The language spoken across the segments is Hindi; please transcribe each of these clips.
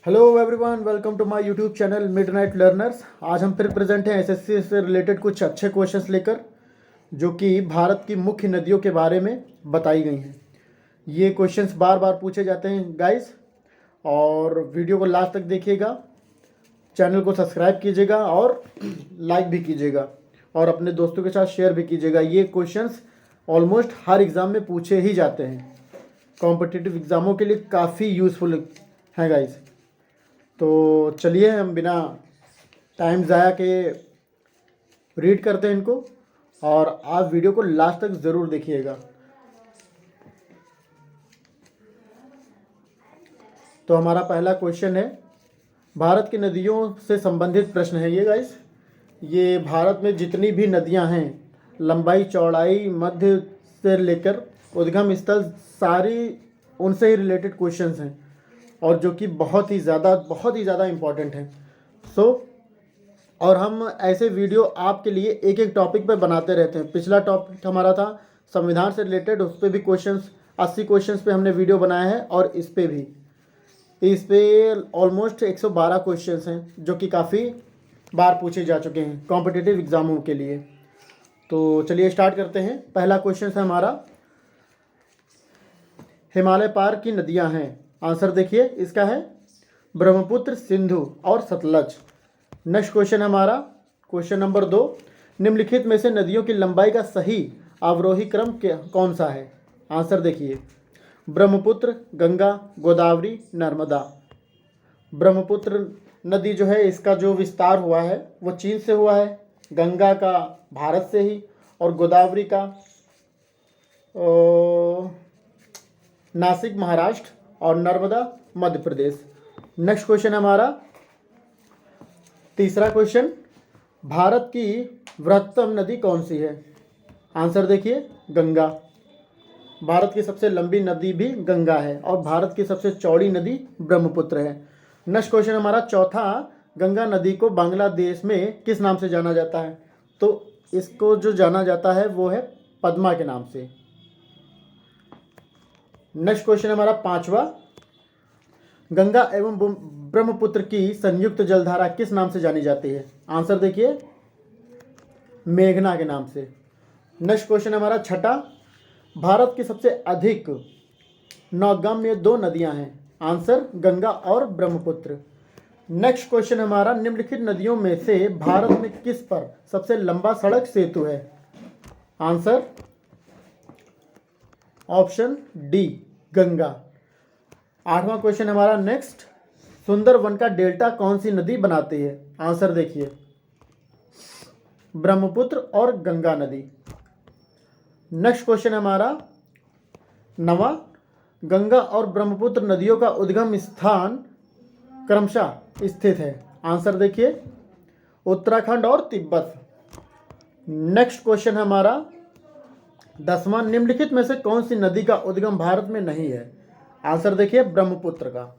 Hello everyone, welcome to my YouTube channel Midnight Learners. आज हम फिर प्रेजेंट हैं एसएससी से रिलेटेड कुछ अच्छे क्वेश्चंस लेकर, जो कि भारत की मुख्य नदियों के बारे में बताई गई हैं। ये क्वेश्चंस बार बार पूछे जाते हैं गाइस, और वीडियो को लास्ट तक देखिएगा, चैनल को सब्सक्राइब कीजिएगा और लाइक भी कीजिएगा और अपने दोस्तों के साथ शेयर भी कीजिएगा। ये क्वेश्चंस ऑलमोस्ट हर एग्ज़ाम में पूछे ही जाते हैं, कॉम्पिटिटिव एग्ज़ामों के लिए काफ़ी यूज़फुल हैं गाइस। तो चलिए हम बिना टाइम ज़ाया के रीड करते हैं इनको, और आप वीडियो को लास्ट तक ज़रूर देखिएगा। तो हमारा पहला क्वेश्चन है, भारत की नदियों से संबंधित प्रश्न है ये गाइस। ये भारत में जितनी भी नदियां हैं, लंबाई चौड़ाई मध्य से लेकर उद्गम स्थल, सारी उनसे ही रिलेटेड क्वेश्चंस हैं, और जो कि बहुत ही ज़्यादा इम्पॉर्टेंट हैं। और हम ऐसे वीडियो आपके लिए एक एक टॉपिक पे बनाते रहते हैं। पिछला टॉपिक हमारा था संविधान से रिलेटेड, उस पर भी क्वेश्चंस 80 क्वेश्चंस पे हमने वीडियो बनाया है, और इस पे ऑलमोस्ट 112 क्वेश्चंस हैं, जो कि काफ़ी बार पूछे जा चुके हैं कॉम्पिटिटिव एग्ज़ामों के लिए। तो चलिए स्टार्ट करते हैं। पहला क्वेश्चन है हमारा, हिमालय पार की नदियां हैं। आंसर देखिए, इसका है ब्रह्मपुत्र, सिंधु और सतलज। नेक्स्ट क्वेश्चन हमारा, क्वेश्चन नंबर 2, निम्नलिखित में से नदियों की लंबाई का सही अवरोही क्रम कौन सा है। आंसर देखिए, ब्रह्मपुत्र, गंगा, गोदावरी, नर्मदा। ब्रह्मपुत्र नदी जो है, इसका जो विस्तार हुआ है वो चीन से हुआ है, गंगा का भारत से ही, और गोदावरी का नासिक महाराष्ट्र, और नर्मदा मध्य प्रदेश। नेक्स्ट क्वेश्चन हमारा तीसरा क्वेश्चन, भारत की बृहत्तम नदी कौन सी है। आंसर देखिए, गंगा। भारत की सबसे लंबी नदी भी गंगा है, और भारत की सबसे चौड़ी नदी ब्रह्मपुत्र है। नेक्स्ट क्वेश्चन हमारा चौथा, गंगा नदी को बांग्लादेश में किस नाम से जाना जाता है। तो इसको जो जाना जाता है वो है पद्मा के नाम से। नेक्स्ट क्वेश्चन हमारा पांचवा, गंगा एवं ब्रह्मपुत्र की संयुक्त जलधारा किस नाम से जानी जाती है। आंसर देखिए, मेघना के नाम से। नेक्स्ट क्वेश्चन हमारा छठा, भारत की सबसे अधिक नौगम्य 2 नदियां हैं। आंसर गंगा और ब्रह्मपुत्र। नेक्स्ट क्वेश्चन हमारा, निम्नलिखित नदियों में से भारत में किस पर सबसे लंबा सड़क सेतु है। Answer option D, Ganga. आठवां क्वेश्चन हमारा नेक्स्ट, सुंदरवन का डेल्टा कौन सी नदी बनाती है। आंसर देखिए, ब्रह्मपुत्र और गंगा नदी। नेक्स्ट क्वेश्चन हमारा नवा, गंगा और ब्रह्मपुत्र नदियों का उद्गम स्थान क्रमशः स्थित है। आंसर देखिए, उत्तराखंड और तिब्बत। नेक्स्ट क्वेश्चन हमारा 10वां, निम्नलिखित में से कौन सी नदी का उद्गम भारत में नहीं है। आंसर देखिए, ब्रह्मपुत्र का।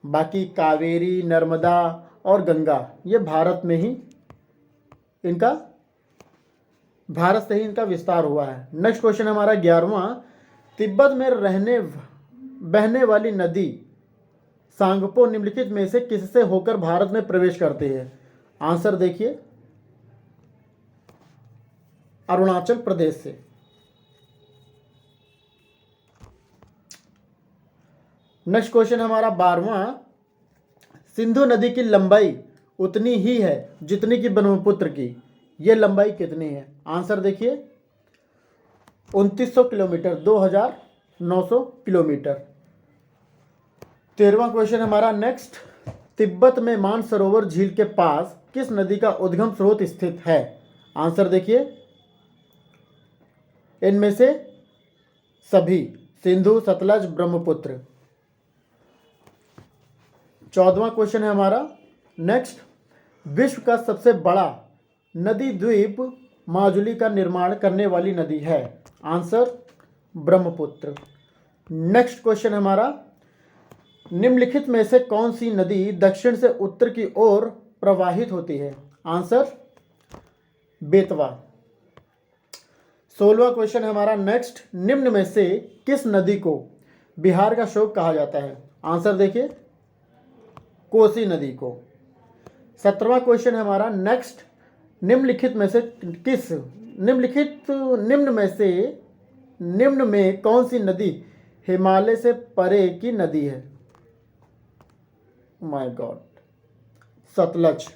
बाकी कावेरी, नर्मदा और गंगा ये भारत से ही इनका विस्तार हुआ है। नेक्स्ट क्वेश्चन हमारा 11वां, तिब्बत में बहने वाली नदी सांगपो निम्नलिखित में से किससे होकर भारत में प्रवेश करती है। आंसर देखिए, अरुणाचल प्रदेश से। नेक्स्ट क्वेश्चन हमारा 12वां, सिंधु नदी की लंबाई उतनी ही है जितनी कि ब्रह्मपुत्र की, ये लंबाई कितनी है। आंसर देखिए, 2900 किलोमीटर, 2900 किलोमीटर। 13वां क्वेश्चन हमारा नेक्स्ट, तिब्बत में मानसरोवर झील के पास किस नदी का उद्गम स्रोत स्थित है। आंसर देखिए, इनमें से सभी, सिंधु, सतलज, ब्रह्मपुत्र। 14वां क्वेश्चन है हमारा नेक्स्ट, विश्व का सबसे बड़ा नदी द्वीप माजुली का निर्माण करने वाली नदी है। आंसर ब्रह्मपुत्र। नेक्स्ट क्वेश्चन हमारा, निम्नलिखित में से कौन सी नदी दक्षिण से उत्तर की ओर प्रवाहित होती है। आंसर बेतवा। 16वां क्वेश्चन हमारा नेक्स्ट, निम्न में से किस नदी को बिहार का शोक कहा जाता है। आंसर देखिए, कोसी नदी को। 17वां क्वेश्चन है हमारा नेक्स्ट, निम्नलिखित में से किस निम्न में कौन सी नदी हिमालय से परे की नदी है? My God, Sutlej.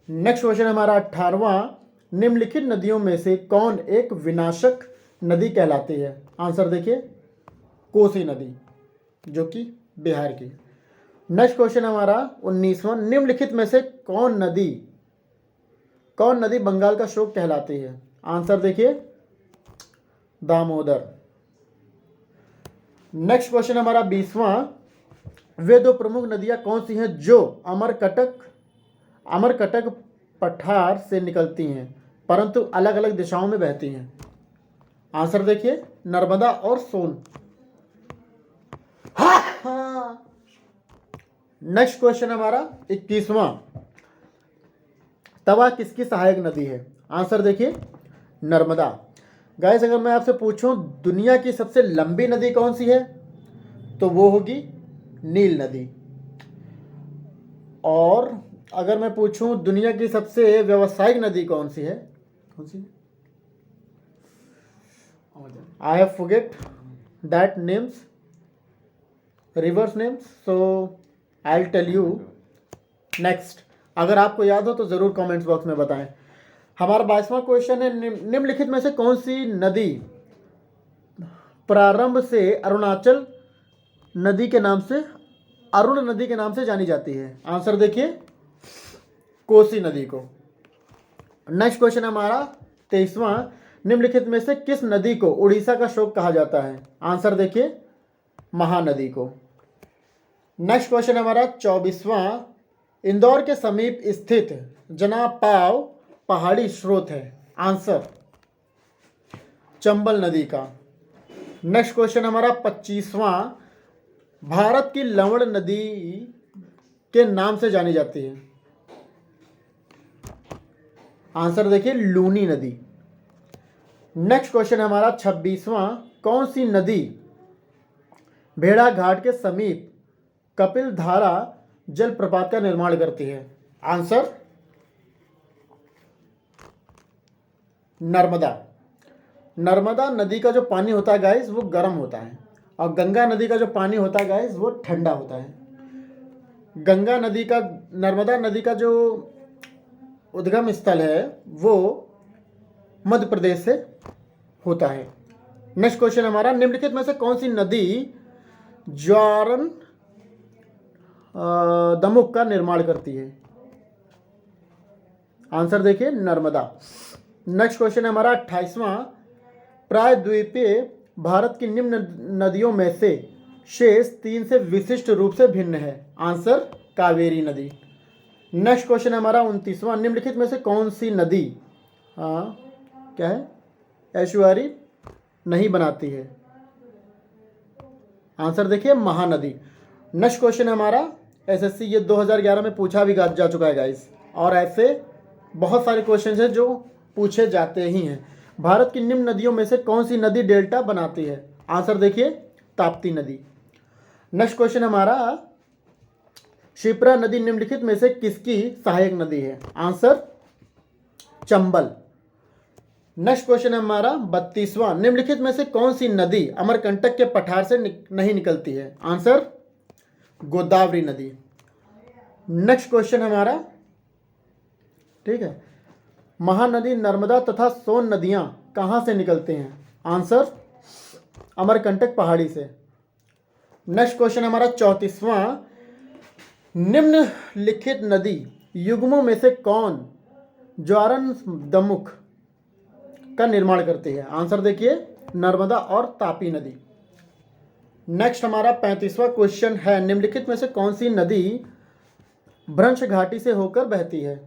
Next question हमारा 18वां, निम्नलिखित नदियों में से कौन एक विनाशक नदी कहलाती है? आंसर देखिए, कोसी नदी, जो कि बिहार की। नेक्स्ट क्वेश्चन हमारा 19वां, निम्नलिखित में से कौन नदी बंगाल का शोक कहलाती है? आंसर देखिए, दामोदर। नेक्स्ट क्वेश्चन हमारा 20वां, वे दो प्रमुख नदियां कौन सी हैं जो अमरकटक पठार से निकलती हैं परंतु अलग अलग दिशाओं में बहती हैं? आंसर देखिए, नर्मदा और सोन। नेक्स्ट क्वेश्चन हमारा 21वां, तवा किसकी सहायक नदी है? आंसर देखिए, नर्मदा। गाइस, अगर मैं आपसे पूछूं दुनिया की सबसे लंबी नदी कौन सी है, तो वो होगी नील नदी। और अगर मैं पूछूं दुनिया की सबसे व्यावसायिक नदी कौन सी है, I have forget that names, rivers names, so I will tell you next. अगर आपको याद हो तो ज़रूर कमेंट्स बॉक्स में बताएं। हमारा 22वां क्वेश्चन है, निम्नलिखित में से कौन सी नदी प्रारंभ से अरुण नदी के नाम से जानी जाती है? आंसर देखिए, कोसी नदी को। नेक्स्ट क्वेश्चन हमारा 23वां, निम्नलिखित में से किस नदी को उड़ीसा का शोक कहा जाता है? आंसर देखिए, महानदी को। नेक्स्ट क्वेश्चन हमारा 24वां, इंदौर के समीप स्थित जनापाव पहाड़ी स्रोत है? आंसर, चंबल नदी का। नेक्स्ट क्वेश्चन हमारा 25वां, भारत की लवण नदी के नाम से जानी जाती है? आंसर देखिए, लूनी नदी। नेक्स्ट क्वेश्चन हमारा 26वां, कौन सी नदी भेड़ा घाट के समीप कपिल धारा जलप्रपात का निर्माण करती है? आंसर, नर्मदा। नर्मदा नदी का जो पानी होता है गाइस वो गर्म होता है, और गंगा नदी का जो पानी होता है गाइस वो ठंडा होता है। नर्मदा नदी का जो उद्गम स्थल है वो मध्य प्रदेश से होता है। नेक्स्ट क्वेश्चन हमारा, निम्नलिखित में से कौन सी नदी ज्वारन दमुक का निर्माण करती है? आंसर देखिए, नर्मदा। नेक्स्ट क्वेश्चन हमारा 28वां, प्रायद्वीपीय भारत की निम्न नदियों में से शेष 3 से विशिष्ट रूप से भिन्न है? आंसर, कावेरी नदी। नेक्स्ट क्वेश्चन हमारा 29वां, निम्नलिखित में से कौन सी नदी क्या है, एस्चुआरी नहीं बनाती है? आंसर देखिए, महानदी। नेक्स्ट क्वेश्चन हमारा एसएससी, ये 2011 में पूछा भी जा चुका है गाइस, और ऐसे बहुत सारे क्वेश्चन हैं जो पूछे जाते ही हैं। भारत की निम्न नदियों में से कौन सी नदी डेल्टा बनाती है? आंसर देखिए, ताप्ती नदी। नेक्स्ट क्वेश्चन हमारा, शिप्रा नदी निम्नलिखित में से किसकी सहायक नदी है? आंसर, चंबल। नेक्स्ट क्वेश्चन हमारा 32वां, निम्नलिखित में से कौन सी नदी अमरकंटक के पठार से नहीं निकलती है? आंसर, गोदावरी नदी। नेक्स्ट क्वेश्चन हमारा, ठीक है, महानदी नर्मदा तथा सोन नदियां कहां से निकलते हैं? आंसर, अमरकंटक पहाड़ी से। नेक्स्ट क्वेश्चन हमारा 34वां, निम्नलिखित नदी युग्मों में से कौन ज्वारन दमुख का निर्माण करती है? आंसर देखिए, नर्मदा और तापी नदी। नेक्स्ट हमारा 35वां क्वेश्चन है, निम्नलिखित में से कौन सी नदी भ्रंश घाटी से होकर बहती है?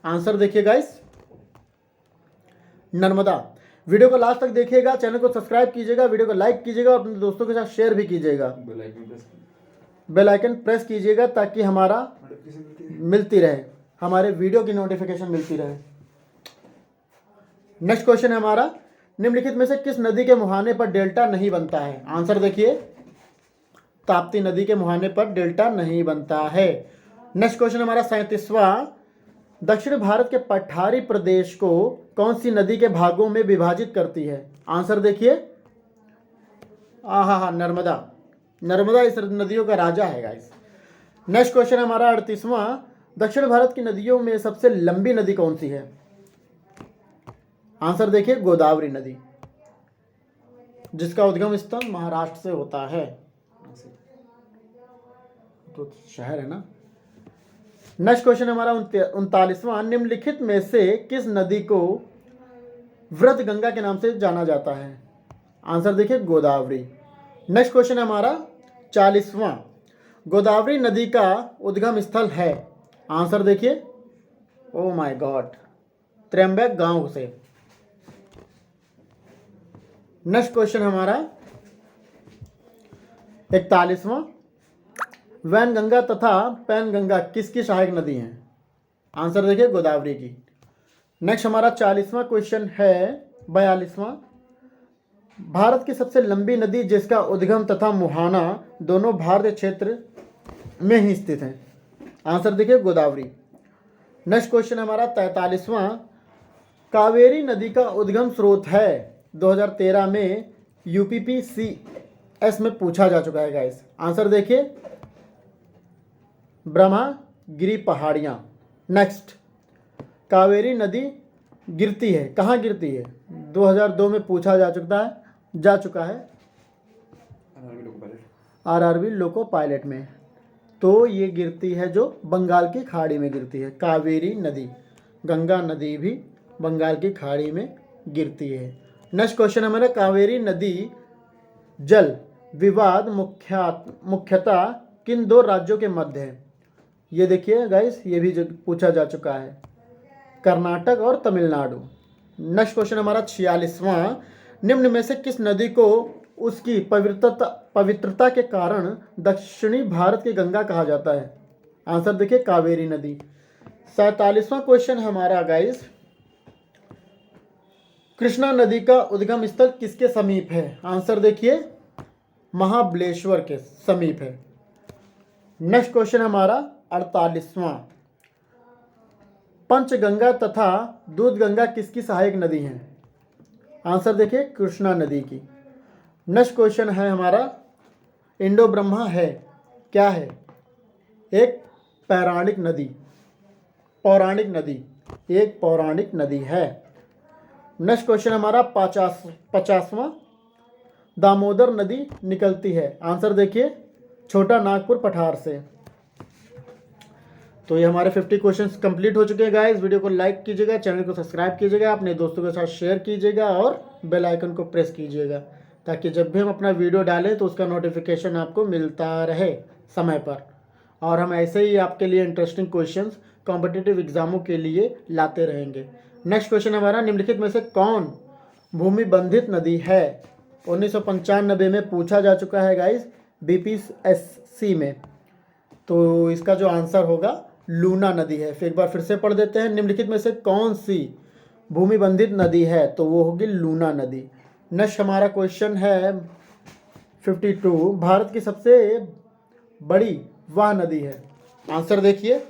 आंसर देखिए गाइस, नर्मदा। वीडियो को लास्ट तक देखिएगा, चैनल को सब्सक्राइब कीजिएगा, वीडियो को लाइक कीजिएगा और अपने दोस्तों के साथ शेयर भी कीजिएगा। बेल आइकन प्रेस कीजिएगा ताकि हमारा मिलती रहे, हमारे वीडियो की नोटिफिकेशन मिलती रहे। नेक्स्ट क्वेश्चन है हमारा, निम्नलिखित में से किस नदी के मुहाने पर डेल्टा नहीं बनता है? आंसर देखिए, ताप्ती नदी के मुहाने पर डेल्टा नहीं बनता है। नेक्स्ट क्वेश्चन हमारा 37वां, दक्षिण भारत के पठारी प्रदेश को कौन सी नदी के भागों में विभाजित करती है? आंसर देखिए, हाँ, नर्मदा। नर्मदा इस नदियों का राजा है गाइस। नेक्स्ट क्वेश्चन हमारा 38वां, दक्षिण भारत की नदियों में सबसे लंबी नदी कौन सी है? आंसर देखिए, गोदावरी नदी, जिसका उद्गम स्थल महाराष्ट्र से होता है। तो शहर है ना। नेक्स्ट क्वेश्चन हमारा 39वां, निम्नलिखित में से किस नदी को वृद्ध गंगा के नाम से जाना जाता है? आंसर देखिए, गोदावरी। नेक्स्ट क्वेश्चन हमारा 40वां, गोदावरी नदी का उद्गम स्थल है? आंसर देखिए, ओ माय गॉड, त्र्यंबक गांव से। नेक्स्ट क्वेश्चन हमारा 41वां, वैनगंगा तथा पैनगंगा किसकी सहायक नदी हैं? आंसर देखिए, गोदावरी की। नेक्स्ट हमारा 40वां क्वेश्चन है 42वां, भारत की सबसे लंबी नदी जिसका उद्गम तथा मुहाना दोनों भारतीय क्षेत्र में ही स्थित है? आंसर देखिए, गोदावरी। नेक्स्ट क्वेश्चन हमारा 43वां, कावेरी नदी का उद्गम स्रोत है 2013 में UPPCS में पूछा जा चुका है गाइस। आंसर देखिए, ब्रह्मागिरी पहाड़ियाँ। नेक्स्ट, कावेरी नदी गिरती है, कहाँ गिरती है? 2002 में पूछा जा चुका है RRB लोको पायलट में। तो ये गिरती है जो बंगाल की खाड़ी में गिरती है, कावेरी नदी। गंगा नदी भी बंगाल की खाड़ी में गिरती है। नेक्स्ट क्वेश्चन हमारा, कावेरी नदी जल विवाद मुख्यतः किन दो राज्यों के मध्य है? ये देखिए गाइस, ये भी पूछा जा चुका है, कर्नाटक और तमिलनाडु। नेक्स्ट क्वेश्चन हमारा 46वां, निम्न में से किस नदी को उसकी पवित्रता के कारण दक्षिणी भारत की गंगा कहा जाता है? आंसर देखिए, कावेरी नदी। 47वां क्वेश्चन हमारा गाइस, कृष्णा नदी का उद्गम स्थल किसके समीप है? आंसर देखिए, महाबलेश्वर के समीप है। नेक्स्ट क्वेश्चन हमारा 48वां, पंचगंगा तथा दूधगंगा किसकी सहायक नदी हैं? आंसर देखिए, कृष्णा नदी की। नेक्स्ट क्वेश्चन है हमारा, इंडो ब्रह्मा है क्या है? एक पौराणिक नदी है। नेक्स्ट क्वेश्चन हमारा 50वां, दामोदर नदी निकलती है? आंसर देखिए, छोटा नागपुर पठार से। तो ये हमारे 50 क्वेश्चंस कंप्लीट हो चुके हैं गाइस। वीडियो को लाइक कीजिएगा, चैनल को सब्सक्राइब कीजिएगा, अपने दोस्तों के साथ शेयर कीजिएगा और बेल आइकन को प्रेस कीजिएगा, ताकि जब भी हम अपना वीडियो डालें तो उसका नोटिफिकेशन आपको मिलता रहे समय पर। और हम ऐसे ही आपके लिए इंटरेस्टिंग क्वेश्चंस कॉम्पिटिटिव एग्जामों के लिए लाते रहेंगे। नेक्स्ट क्वेश्चन हमारा, निम्नलिखित में से कौन भूमि बंधित नदी है? 1995 में पूछा जा चुका है गाइस, BPSC में। तो इसका जो आंसर होगा लूना नदी है। फिर एक बार फिर से पढ़ देते हैं, निम्नलिखित में से कौन सी भूमि बंधित नदी है? तो वो होगी लूना नदी। नेक्स्ट हमारा क्वेश्चन है 52, भारत की सबसे बड़ी वह नदी है? आंसर देखिए,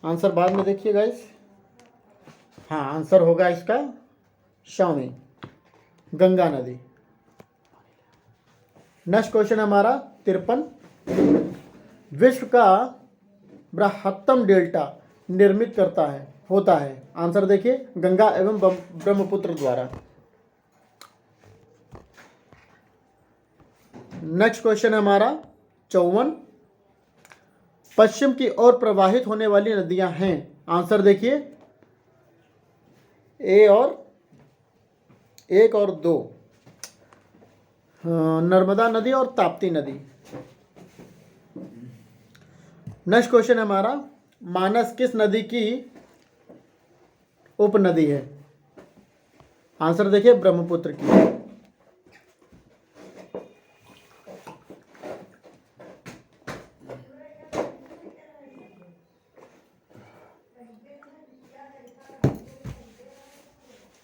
आंसर बाद में देखिए गाइस। हाँ, आंसर होगा इसका शामी, गंगा नदी। नेक्स्ट क्वेश्चन हमारा 53, विश्व का बृहत्तम डेल्टा निर्मित होता है? आंसर देखिए, गंगा एवं ब्रह्मपुत्र द्वारा। नेक्स्ट क्वेश्चन हमारा 54, पश्चिम की ओर प्रवाहित होने वाली नदियां हैं? आंसर देखिए, एक और दो, नर्मदा नदी और ताप्ती नदी। नेक्स्ट क्वेश्चन हमारा, मानस किस नदी की उपनदी है? आंसर देखिए, ब्रह्मपुत्र की।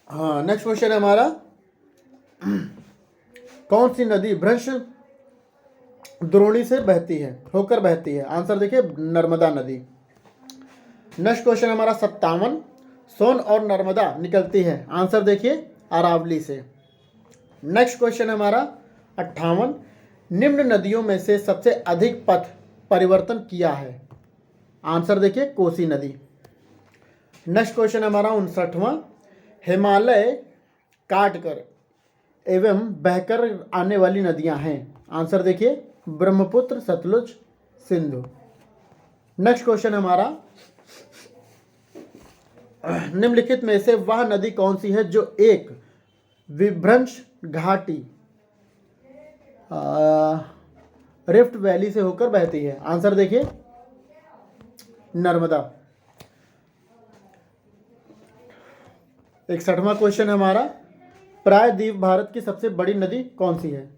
हाँ, नेक्स्ट क्वेश्चन हमारा, कौन सी नदी भ्रंश द्रोणी से बहती है, होकर बहती है? आंसर देखिए नर्मदा नदी। नेक्स्ट क्वेश्चन हमारा 57, सोन और नर्मदा निकलती है? आंसर देखिए अरावली से। नेक्स्ट क्वेश्चन हमारा 58, निम्न नदियों में से सबसे अधिक पथ परिवर्तन किया है? आंसर देखिए कोसी नदी। नेक्स्ट क्वेश्चन हमारा 59वां, हिमालय काटकर एवं बहकर आने वाली नदियां हैं? आंसर देखिए ब्रह्मपुत्र, सतलुज, सिंधु। नेक्स्ट क्वेश्चन हमारा, निम्नलिखित में से वह नदी कौन सी है जो एक विभ्रंश घाटी रिफ्ट वैली से होकर बहती है? आंसर देखिए नर्मदा। 61वां क्वेश्चन हमारा, प्रायद्वीप भारत की सबसे बड़ी नदी कौन सी है?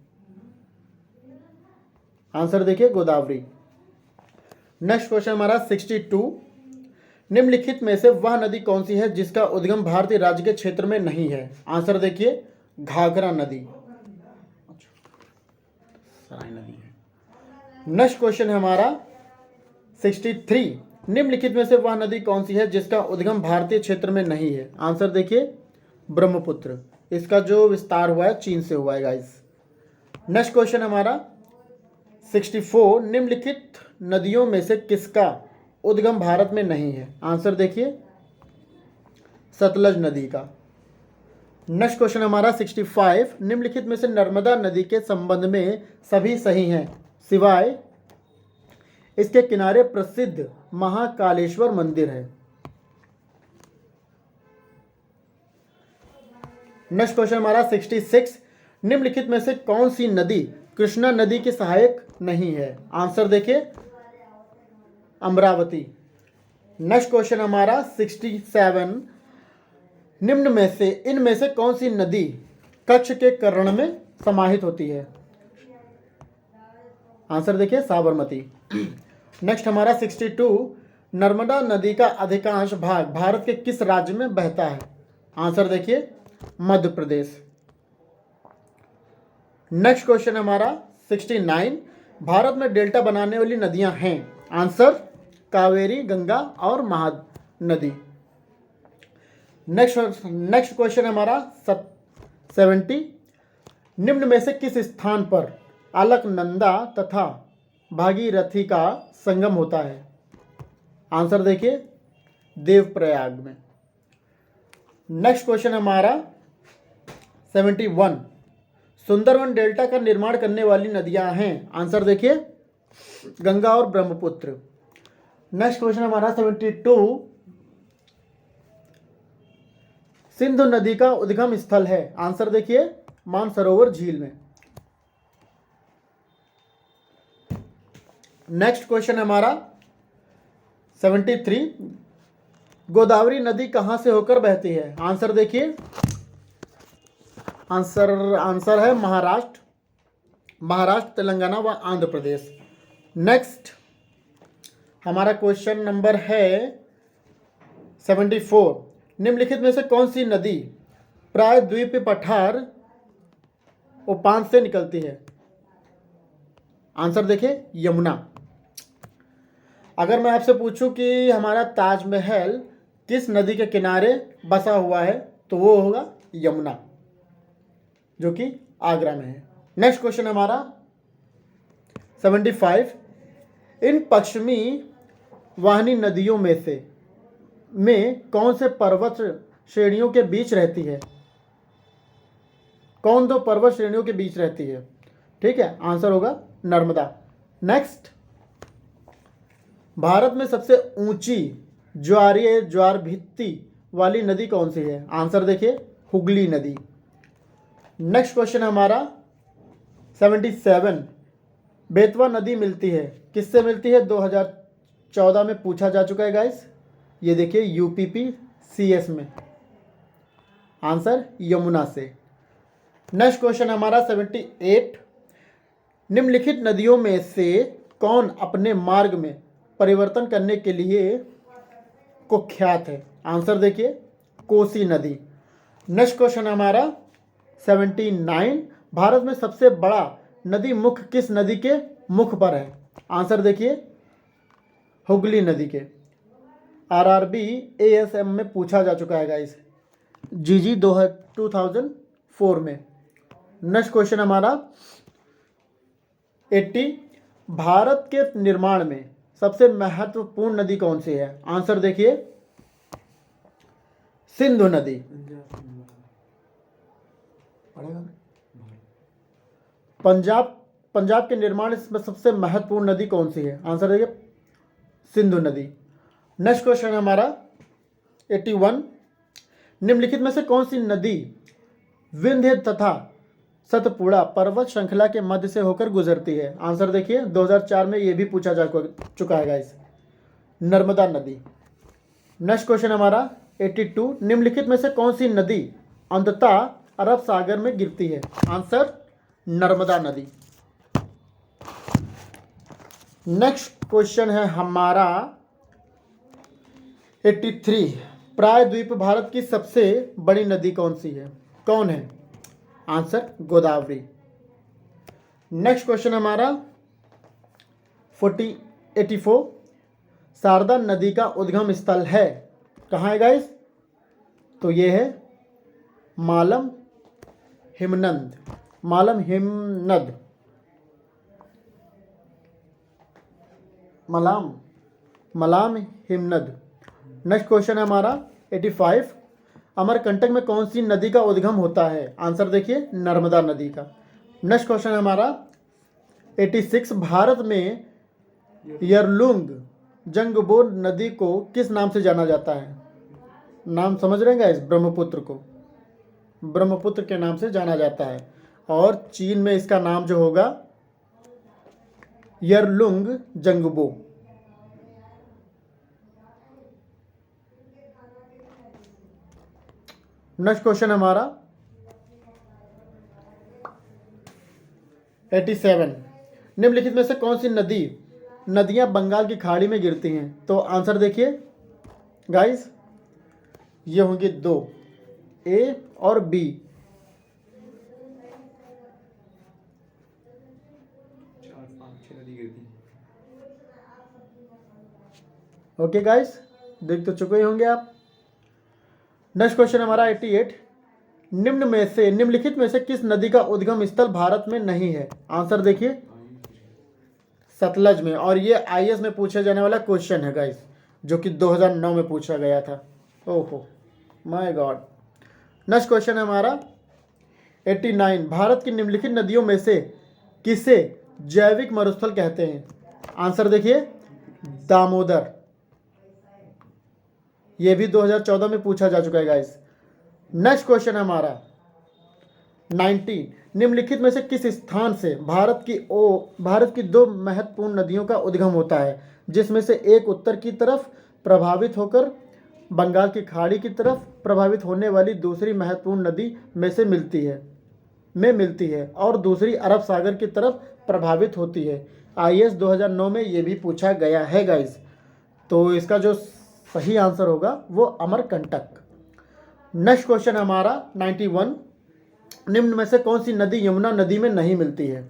आंसर देखिए गोदावरी। नेक्स्ट क्वेश्चन हमारा 62, निम्नलिखित में से वह नदी कौन सी है जिसका उद्गम भारतीय राज्य के क्षेत्र में नहीं है? आंसर देखिए घाघरा नदी, सराय नदी है। नेक्स्ट क्वेश्चन हमारा 63, निम्नलिखित में से वह नदी कौन सी है जिसका उद्गम भारतीय क्षेत्र में नहीं है? आंसर देखिए ब्रह्मपुत्र। इसका जो विस्तार हुआ है चीन से हुआ है गाइस। नेक्स्ट क्वेश्चन हमारा 64, निम्नलिखित नदियों में से किसका उद्गम भारत में नहीं है? आंसर देखिए सतलज नदी का। नेक्स्ट क्वेश्चन हमारा 65, निम्नलिखित में से नर्मदा नदी के संबंध में सभी सही हैं सिवाय इसके किनारे प्रसिद्ध महाकालेश्वर मंदिर है? नेक्स्ट क्वेश्चन हमारा 66, निम्नलिखित में से कौन सी नदी कृष्णा नदी की सहायक नहीं है? आंसर देखिए अमरावती। नेक्स्ट क्वेश्चन हमारा 67, निम्न में से इनमें से कौन सी नदी कच्छ के कर्ण में समाहित होती है? आंसर देखिए साबरमती। नेक्स्ट हमारा 62, नर्मदा नदी का अधिकांश भाग भारत के किस राज्य में बहता है? आंसर देखिए मध्य प्रदेश। नेक्स्ट क्वेश्चन हमारा 69, भारत में डेल्टा बनाने वाली नदियां हैं? आंसर कावेरी, गंगा और महानदी। नेक्स्ट क्वेश्चन हमारा 70, निम्न में से किस स्थान पर अलकनंदा तथा भागीरथी का संगम होता है? आंसर देखिए देवप्रयाग में। नेक्स्ट क्वेश्चन हमारा 71, सुंदरवन डेल्टा का निर्माण करने वाली नदियां हैं? आंसर देखिए गंगा और ब्रह्मपुत्र। नेक्स्ट क्वेश्चन हमारा 72, सिंधु नदी का उद्गम स्थल है? आंसर देखिए मानसरोवर झील में। नेक्स्ट क्वेश्चन हमारा 73, गोदावरी नदी कहां से होकर बहती है? आंसर देखिए आंसर है महाराष्ट्र, तेलंगाना व आंध्र प्रदेश। नेक्स्ट हमारा क्वेश्चन नंबर है 74, निम्नलिखित में से कौन सी नदी प्रायद्वीप पठार उपांत से निकलती है? आंसर देखिए यमुना। अगर मैं आपसे पूछूं कि हमारा ताजमहल किस नदी के किनारे बसा हुआ है तो वो होगा यमुना, जो कि आगरा में है। नेक्स्ट क्वेश्चन हमारा 75, इन पश्चिमी वाहिनी नदियों में कौन से पर्वत श्रेणियों के बीच रहती है? कौन दो पर्वत श्रेणियों के बीच रहती है? ठीक है, आंसर होगा नर्मदा। नेक्स्ट, भारत में सबसे ऊंची ज्वार भित्ति वाली नदी कौन सी है? आंसर देखिए हुगली नदी। नेक्स्ट क्वेश्चन हमारा 77, बेतवा नदी मिलती है किससे मिलती है? 2014 में पूछा जा चुका है गाइस। ये देखिए UPPCS में, आंसर यमुना से। नेक्स्ट क्वेश्चन हमारा 78, निम्नलिखित नदियों में से कौन अपने मार्ग में परिवर्तन करने के लिए कुख्यात है? आंसर देखिए कोसी नदी। नेक्स्ट क्वेश्चन हमारा 79, भारत में सबसे बड़ा नदी मुख किस नदी के मुख पर है? आंसर देखिए, हुगली नदी के। आरआरबी एएसएम में पूछा जा चुका है गाइस, जीजी 2004 में। नेक्स्ट क्वेश्चन हमारा 80, भारत के निर्माण में सबसे महत्वपूर्ण नदी कौन सी है? आंसर देखिए, सिंधु नदी। पंजाब के निर्माण में सबसे महत्वपूर्ण नदी कौन सी है? आंसर देखिए, सिंधु नदी। नेक्स्ट क्वेश्चन हमारा 81, निम्नलिखित में से कौन सी नदी विंध्य तथा सतपुड़ा पर्वत श्रृंखला के मध्य से होकर गुजरती है? आंसर देखिए, 2004 में ये भी पूछा जा चुका है गाइस, नर्मदा नदी। नेक्स्ट क्वेश्चन हमारा 82, निम्नलिखित में से कौन सी नदी अंततः अरब सागर में गिरती है? आंसर नर्मदा नदी। नेक्स्ट क्वेश्चन है हमारा 83, प्रायद्वीप भारत की सबसे बड़ी नदी कौन सी है? कौन है? आंसर गोदावरी। नेक्स्ट क्वेश्चन हमारा 84, शारदा नदी का उद्गम स्थल है? कहाँ है गाइस? तो ये है मालम हिमनद। मलाम हिमनद। नेक्स्ट क्वेश्चन है हमारा 85, अमरकंटक में कौन सी नदी का उद्गम होता है? आंसर देखिए, नर्मदा नदी का। नेक्स्ट क्वेश्चन है हमारा 86, भारत में यरलुंग जंगबो नदी को किस नाम से जाना जाता है? नाम समझ रहे हैं गाइस? ब्रह्मपुत्र को ब्रह्मपुत्र के नाम से जाना जाता है, और चीन में इसका नाम जो होगा यरलुंग जंगबो। नेक्स्ट क्वेश्चन हमारा 87, निम्नलिखित में से कौन सी नदियां बंगाल की खाड़ी में गिरती हैं? तो आंसर देखिए गाइस, ये होंगे 2, ए और बी। ओके गाइस, देख तो चुके ही होंगे आप। नेक्स्ट क्वेश्चन हमारा 88, निम्नलिखित में से किस नदी का उद्गम स्थल भारत में नहीं है? आंसर देखिए, सतलज में। और ये आईएएस में पूछा जाने वाला क्वेश्चन है गाइस, जो कि 2009 में पूछा गया था। ओहो माय गॉड। नेक्स्ट क्वेश्चन है हमारा 89, भारत की निम्नलिखित नदियों में से किसे जैविक मरुस्थल कहते हैं? आंसर देखिए, दामोदर। ये भी 2014 में पूछा जा चुका है गाइस। नेक्स्ट क्वेश्चन है हमारा 90, निम्नलिखित में से किस स्थान से भारत की 2 महत्वपूर्ण नदियों का उद्गम होता है, जिसमें से एक उत्तर की तरफ प्रभावित होकर बंगाल की खाड़ी की तरफ प्रभावित होने वाली दूसरी महत्वपूर्ण नदी में मिलती है और दूसरी अरब सागर की तरफ प्रभावित होती है? आईएएस 2009 में ये भी पूछा गया है गाइस। तो इसका जो सही आंसर होगा वो अमरकंटक। नेक्स्ट क्वेश्चन हमारा 91, निम्न में से कौन सी नदी यमुना नदी में नहीं मिलती है?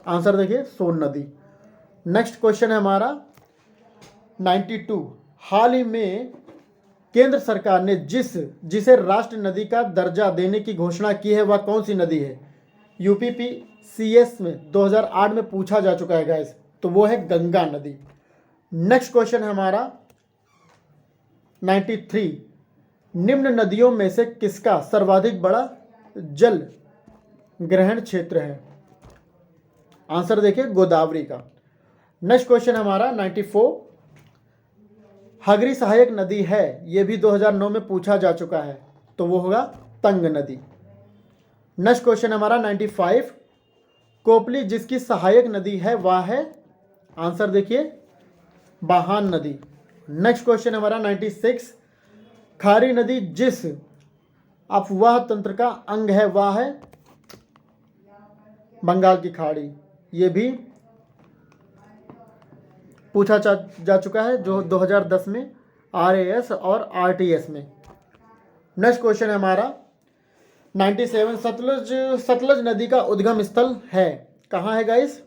आंसर देखिए, सोन नदी। नेक्स्ट क्वेश्चन है हमारा 92, हाल ही में केंद्र सरकार ने जिसे राष्ट्रीय नदी का दर्जा देने की घोषणा की है, वह कौन सी नदी है? यूपीपीसीएस में 2008 में पूछा जा चुका है गाइस, तो वो है गंगा नदी। नेक्स्ट क्वेश्चन है हमारा 93, निम्न नदियों में से किसका सर्वाधिक बड़ा जल ग्रहण क्षेत्र है? आंसर देखिए, गोदावरी का। नेक्स्ट क्वेश्चन हमारा 94, हगरी सहायक नदी है, यह भी 2009 में पूछा जा चुका है, तो वो होगा तंग नदी। नेक्स्ट क्वेश्चन हमारा 95, कोपली जिसकी सहायक नदी है वह है? आंसर देखिए, बाहान नदी। नेक्स्ट क्वेश्चन हमारा 96, खारी नदी जिस अफवाह तंत्र का अंग है वह है? बंगाल की खाड़ी। ये भी पूछा जा चुका है जो 2010 में आरएएस और आरटीएस में। नेक्स्ट क्वेश्चन है हमारा 97, सतलज नदी का उद्गम स्थल है, कहाँ है गाइस?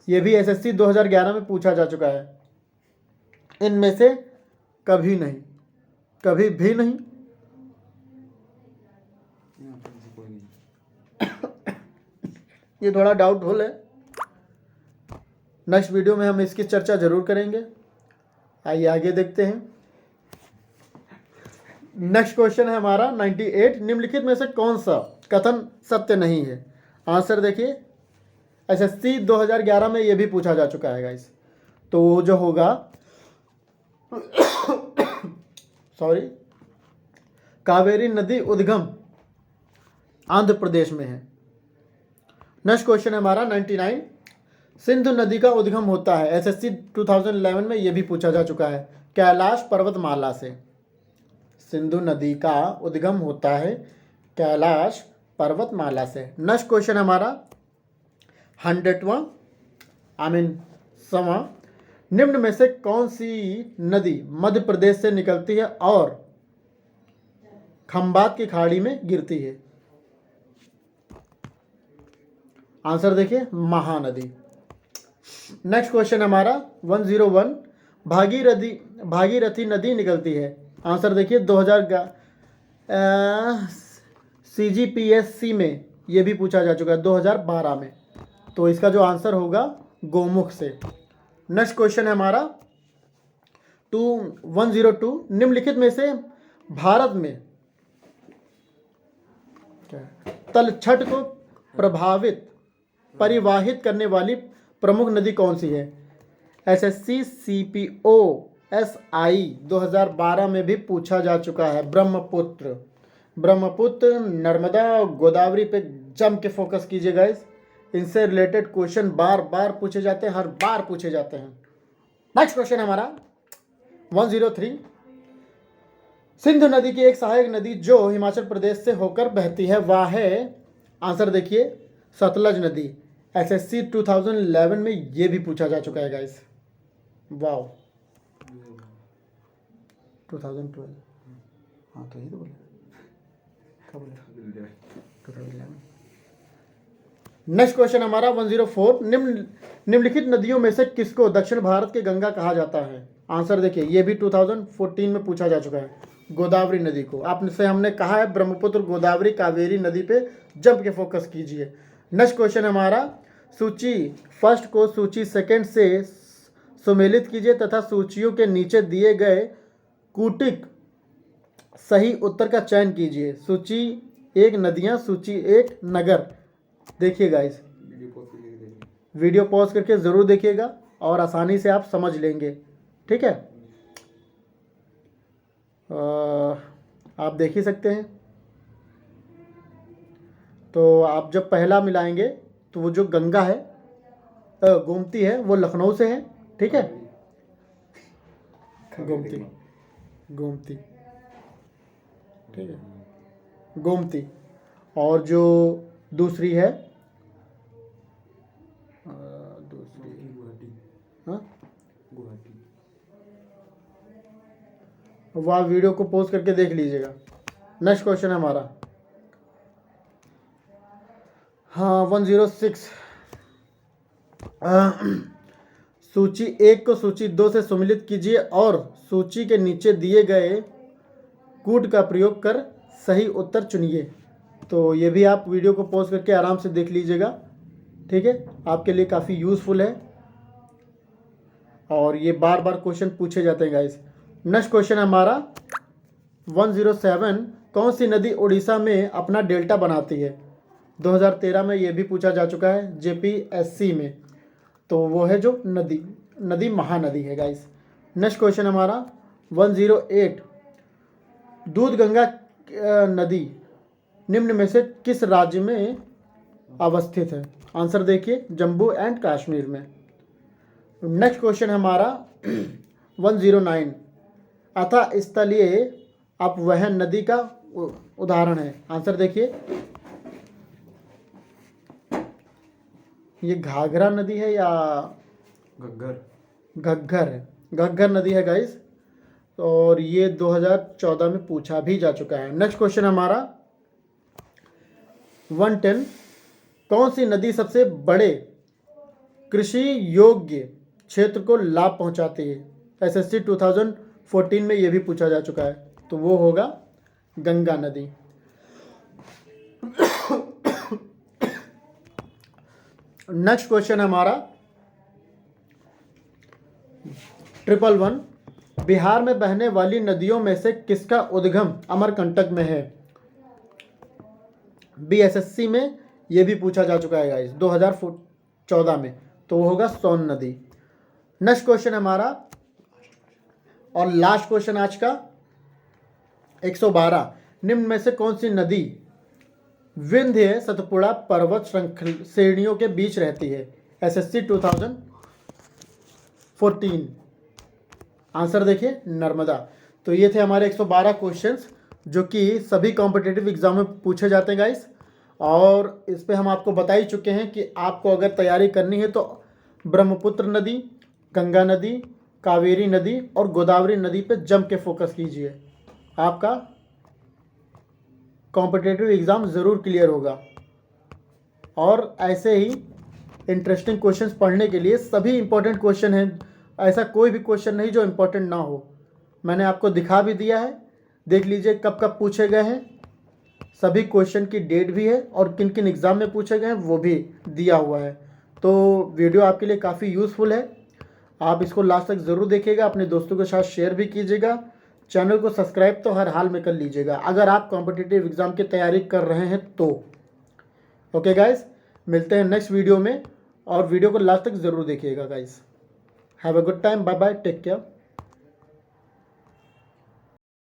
ये भी एसएससी 2011 में पूछा जा चुका है। इनमें से कभी नहीं, कभी भी नहीं। ये थोड़ा डाउटफुल है, नेक्स्ट वीडियो में हम इसकी चर्चा जरूर करेंगे। आइए आगे देखते हैं। नेक्स्ट क्वेश्चन है हमारा 98। निम्नलिखित में से कौन सा कथन सत्य नहीं है? आंसर देखिए, एसएससी 2011 में ये भी पूछा जा चुका है गाइस। तो वो जो होगा सॉरी, कावेरी नदी उद्गम आंध्र प्रदेश में है। नेक्स्ट क्वेश्चन है हमारा 99। सिंधु नदी का उद्गम होता है, एसएससी 2011 में यह भी पूछा जा चुका है, कैलाश पर्वतमाला से। सिंधु नदी का उद्गम होता है कैलाश पर्वतमाला से। नेक्स्ट क्वेश्चन हमारा 100वां सवा। निम्न में से कौन सी नदी मध्य प्रदेश से निकलती है और खंबात की खाड़ी में गिरती है? आंसर देखिए, महानदी। नेक्स्ट क्वेश्चन हमारा 101। भागीरथी नदी निकलती है। आंसर देखिए 2000 CGPSC में ये भी पूछा जा चुका है 2012 में। तो इसका जो आंसर होगा गोमुख से। नेक्स्ट क्वेश्चन है हमारा 102। निम्नलिखित में से भारत में तलछट को परिवाहित करने वाली प्रमुख नदी कौन सी है? एसएससी CPOSI 2012 में भी पूछा जा चुका है, ब्रह्मपुत्र। नर्मदा, गोदावरी पे जम के फोकस कीजिए गाइस। इनसे रिलेटेड क्वेश्चन बार बार पूछे जाते हैं, हर बार पूछे जाते हैं। नेक्स्ट क्वेश्चन हमारा 103। सिंधु नदी की एक सहायक नदी जो हिमाचल प्रदेश से होकर बहती है वह है, आंसर देखिए, सतलज नदी। एसएससी 2011 में ये भी पूछा जा चुका है गाइस। वाओ, 2012। हाँ तो ये तो बोले, कब बोले? 2011। नेक्स्ट क्वेश्चन हमारा 104। निम्नलिखित नदियों में से किसको दक्षिण भारत की गंगा कहा जाता है? आंसर देखिए, ये भी 2014 में पूछा जा चुका है, गोदावरी नदी को। आपसे हमने कहा है ब्रह्मपुत्र, गोदावरी, कावेरी नदी पे जंप के फोकस कीजिए। नेक्स्ट क्वेश्चन हमारा सूची फर्स्ट को सूची सेकंड से सुमेलित कीजिए तथा सूचियों के नीचे दिए गए कूटिक सही उत्तर का चयन कीजिए। सूची 1 नदियां, सूची 1 नगर। देखिए गाइस, वीडियो पॉज करके ज़रूर देखिएगा और आसानी से आप समझ लेंगे, ठीक है। आप देख ही सकते हैं। तो आप जब पहला मिलाएंगे तो वो जो गंगा है, गोमती है, वो लखनऊ से है, ठीक है। गोमती, ठीक है, गोमती। और जो दूसरी है, वह वीडियो को पॉज करके देख लीजिएगा। नेक्स्ट क्वेश्चन है हमारा 106। सूची 1 को सूची 2 से सम्मिलित कीजिए और सूची के नीचे दिए गए कूट का प्रयोग कर सही उत्तर चुनिए। तो ये भी आप वीडियो को पॉज करके आराम से देख लीजिएगा, ठीक है। आपके लिए काफ़ी यूज़फुल है और ये बार बार क्वेश्चन पूछे जाते हैं गाइस। नेक्स्ट क्वेश्चन हमारा 107। कौन सी नदी उड़ीसा में अपना डेल्टा बनाती है? 2013 में ये भी पूछा जा चुका है JPSC में। तो वो है जो नदी महानदी है गाइस। नेक्स्ट क्वेश्चन हमारा 108। दूध गंगा नदी निम्न में से किस राज्य में अवस्थित है? आंसर देखिए, जम्मू एंड कश्मीर में। नेक्स्ट क्वेश्चन हमारा 109। अतः स्थलीय अपवहन नदी का उदाहरण है। आंसर देखिए, ये घाघरा नदी है या घग्गर है? घग्गर नदी है गाइस। और ये 2014 में पूछा भी जा चुका है। नेक्स्ट क्वेश्चन हमारा 110। कौन सी नदी सबसे बड़े कृषि योग्य क्षेत्र को लाभ पहुंचाती है? एसएससी 2014 में ये भी पूछा जा चुका है, तो वो होगा गंगा नदी। नेक्स्ट क्वेश्चन हमारा 111। बिहार में बहने वाली नदियों में से किसका उद्गम अमरकंटक में है? बीएसएससी में ये भी पूछा जा चुका है गाइस 2014 में, तो वो होगा सोन नदी। नेक्स्ट क्वेश्चन हमारा और लास्ट क्वेश्चन आज का 112। निम्न में से कौन सी नदी विंध्य सतपुड़ा पर्वत श्रेणियों के बीच रहती है? एसएससी 2014। आंसर देखिए नर्मदा। तो ये थे हमारे 112 क्वेश्चंस जो कि सभी कॉम्पिटिटिव एग्जाम में पूछे जाते हैं गाइस, और इस पे हम आपको बता ही चुके हैं कि आपको अगर तैयारी करनी है तो ब्रह्मपुत्र नदी, गंगा नदी, कावेरी नदी और गोदावरी नदी पे जम के फोकस कीजिए, आपका कॉम्पिटिटिव एग्ज़ाम ज़रूर क्लियर होगा। और ऐसे ही इंटरेस्टिंग क्वेश्चंस पढ़ने के लिए सभी इंपॉर्टेंट क्वेश्चन हैं, ऐसा कोई भी क्वेश्चन नहीं जो इम्पोर्टेंट ना हो। मैंने आपको दिखा भी दिया है, देख लीजिए कब कब पूछे गए हैं, सभी क्वेश्चन की डेट भी है और किन किन एग्ज़ाम में पूछे गए हैं वो भी दिया हुआ है। तो वीडियो आपके लिए काफ़ी यूज़फुल है, आप इसको लास्ट तक ज़रूर देखिएगा, अपने दोस्तों के साथ शेयर भी कीजिएगा, चैनल को सब्सक्राइब तो हर हाल में कर लीजिएगा अगर आप कॉम्पिटिटिव एग्ज़ाम की तैयारी कर रहे हैं तो। ओके गाइस, मिलते हैं नेक्स्ट वीडियो में, और वीडियो को लास्ट तक ज़रूर देखिएगा guys. Have a good time, bye bye, take care.